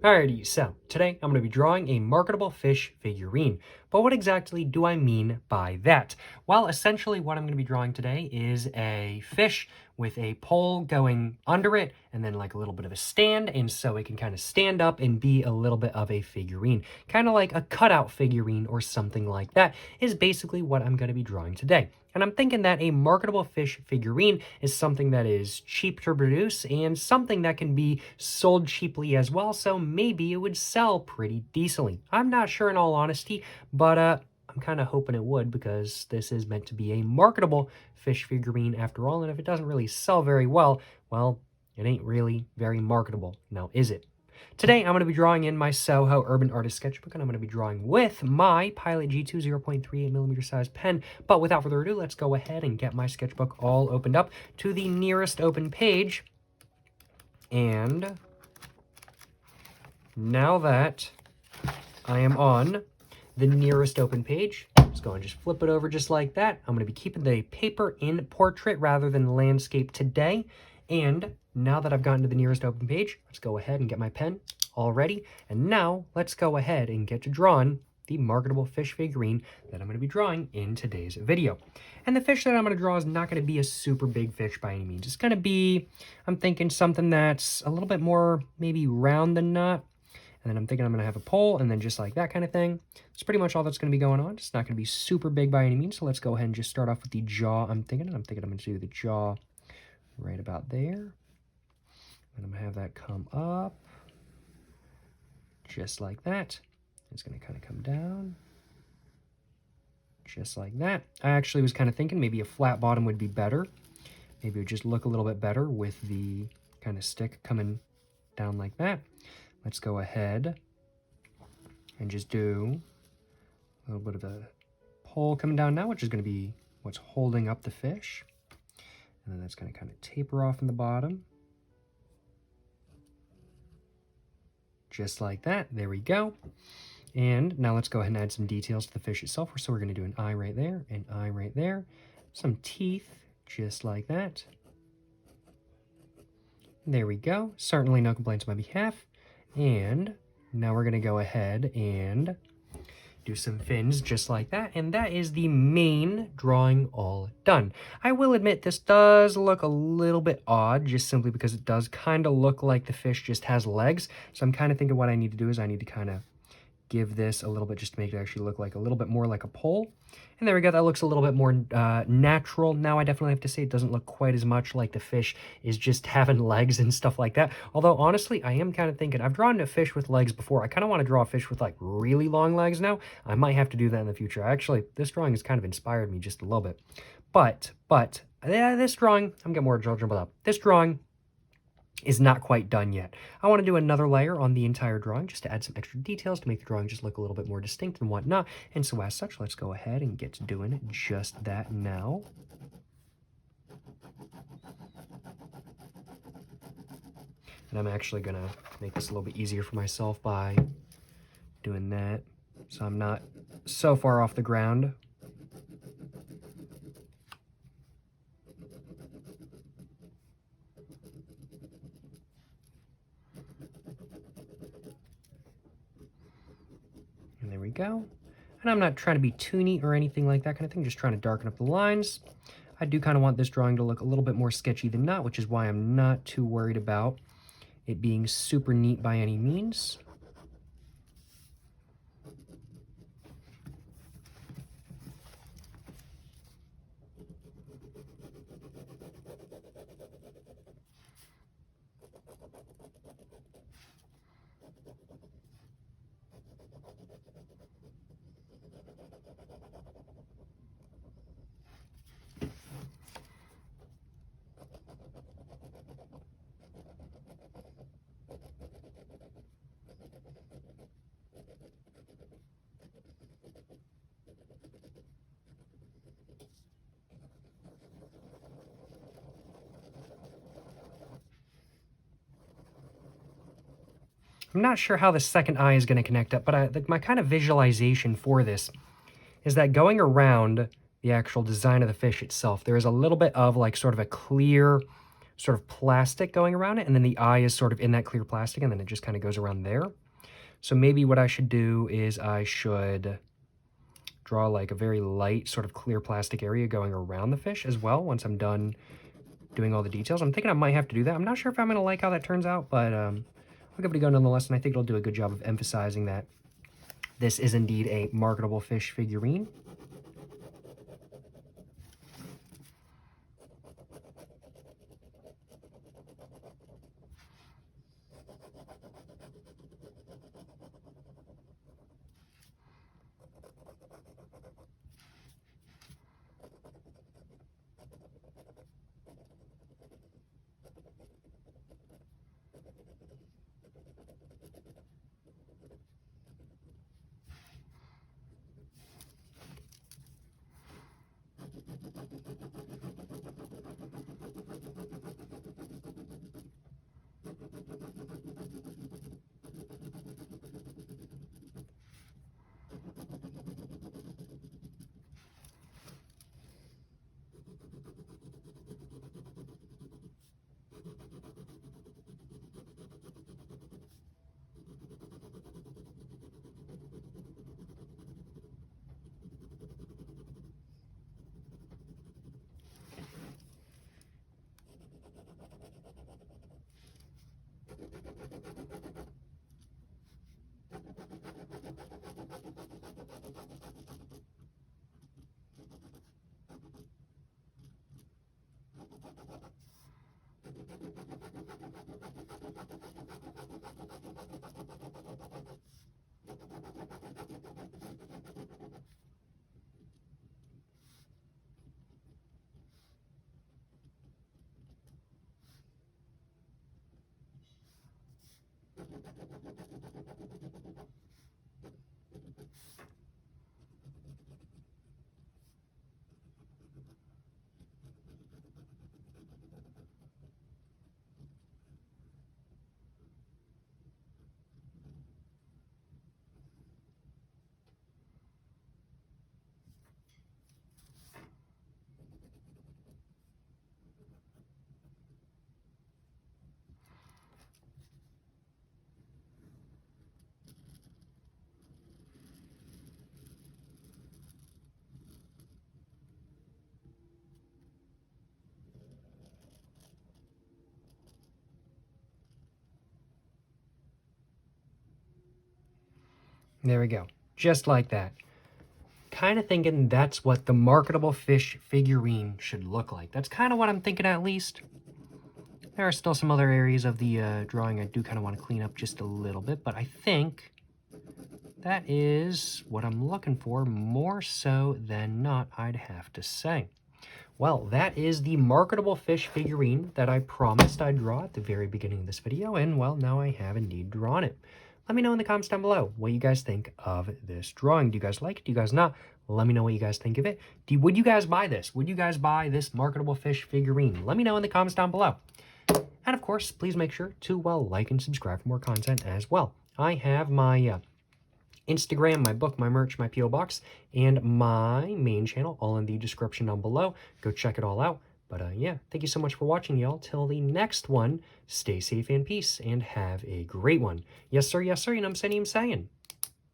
Alrighty, so today I'm going to be drawing a marketable fish figurine. But what exactly do I mean by that? Well, essentially what I'm going to be drawing today is a fish with a pole going under it and then like a little bit of a stand, and so it can kind of stand up and be a little bit of a figurine. Kind of like a cutout figurine or something like that is basically what I'm going to be drawing today. And I'm thinking that a marketable fish figurine is something that is cheap to produce and something that can be sold cheaply as well, so maybe it would sell pretty decently. I'm not sure in all honesty, but I'm kind of hoping it would because this is meant to be a marketable fish figurine after all, and if it doesn't really sell very well, well, it ain't really very marketable, now is it? Today, I'm going to be drawing in my SOHO Urban Artist Sketchbook, and I'm going to be drawing with my Pilot G2 0.38mm size pen. But without further ado, let's go ahead and get my sketchbook all opened up to the nearest open page. And now that I am on the nearest open page, let's go and just flip it over just like that. I'm going to be keeping the paper in portrait rather than landscape today. And now that I've gotten to the nearest open page, let's go ahead and get my pen all ready. And now let's go ahead and get to drawing the marketable fish figurine that I'm going to be drawing in today's video. And the fish that I'm going to draw is not going to be a super big fish by any means. It's going to be, I'm thinking something that's a little bit more maybe round than not. And then I'm thinking I'm going to have a pole and then just like that kind of thing. That's pretty much all that's going to be going on. It's not going to be super big by any means. So let's go ahead and just start off with the jaw. I'm thinking I'm going to do the jaw right about there. And I'm going to have that come up just like that. It's going to kind of come down just like that. I actually was kind of thinking maybe a flat bottom would be better. Maybe it would just look a little bit better with the kind of stick coming down like that. Let's go ahead and just do a little bit of a pole coming down now, which is going to be what's holding up the fish. And then that's going to kind of taper off in the bottom. Just like that. There we go. And now let's go ahead and add some details to the fish itself. So we're going to do an eye right there, an eye right there, some teeth, just like that. There we go. Certainly no complaints on my behalf. And now we're going to go ahead and do some fins just like that. And that is the main drawing all done. I will admit this does look a little bit odd just simply because it does kind of look like the fish just has legs. So I'm kind of thinking what I need to do is I need to kind of give this a little bit just to make it actually look like a little bit more like a pole. And there we go. That looks a little bit more natural. Now I definitely have to say it doesn't look quite as much like the fish is just having legs and stuff like that. Although honestly, I am kind of thinking I've drawn a fish with legs before. I kind of want to draw a fish with like really long legs now. I might have to do that in the future. Actually, this drawing has kind of inspired me just a little bit. But yeah, this drawing, I'm getting more judgmental about this drawing is not quite done yet. I want to do another layer on the entire drawing just to add some extra details to make the drawing just look a little bit more distinct and whatnot. And so as such, let's go ahead and get to doing just that now. And I'm actually going to make this a little bit easier for myself by doing that so I'm not so far off the ground. There we go. And I'm not trying to be too neat or anything like that kind of thing, just trying to darken up the lines. I do kind of want this drawing to look a little bit more sketchy than not, which is why I'm not too worried about it being super neat by any means. I'm not sure how the second eye is going to connect up, but my kind of visualization for this is that going around the actual design of the fish itself, there is a little bit of like sort of a clear sort of plastic going around it, and then the eye is sort of in that clear plastic, and then it just kind of goes around there. So maybe what I should do is I should draw like a very light sort of clear plastic area going around the fish as well once I'm done doing all the details. I'm thinking I might have to do that. I'm not sure if I'm going to like how that turns out, but I'll give it a go nonetheless, and I think it'll do a good job of emphasizing that this is indeed a marketable fish figurine. There we go. Just like that. Kind of thinking that's what the marketable fish figurine should look like. That's kind of what I'm thinking, at least. There are still some other areas of the drawing I do kind of want to clean up just a little bit, but I think that is what I'm looking for, more so than not, I'd have to say. Well, that is the marketable fish figurine that I promised I'd draw at the very beginning of this video, and well, now I have indeed drawn it. Let me know in the comments down below what you guys think of this drawing. Do you guys like it? Do you guys not? Let me know what you guys think of it. Would you guys buy this? Would you guys buy this marketable fish figurine? Let me know in the comments down below. And of course, please make sure to, well, like and subscribe for more content as well. I have my Instagram, my book, my merch, my P.O. Box, and my main channel all in the description down below. Go check it all out. But yeah, thank you so much for watching, y'all. Till the next one, stay safe and peace, and have a great one. Yes, sir, and I'm saying.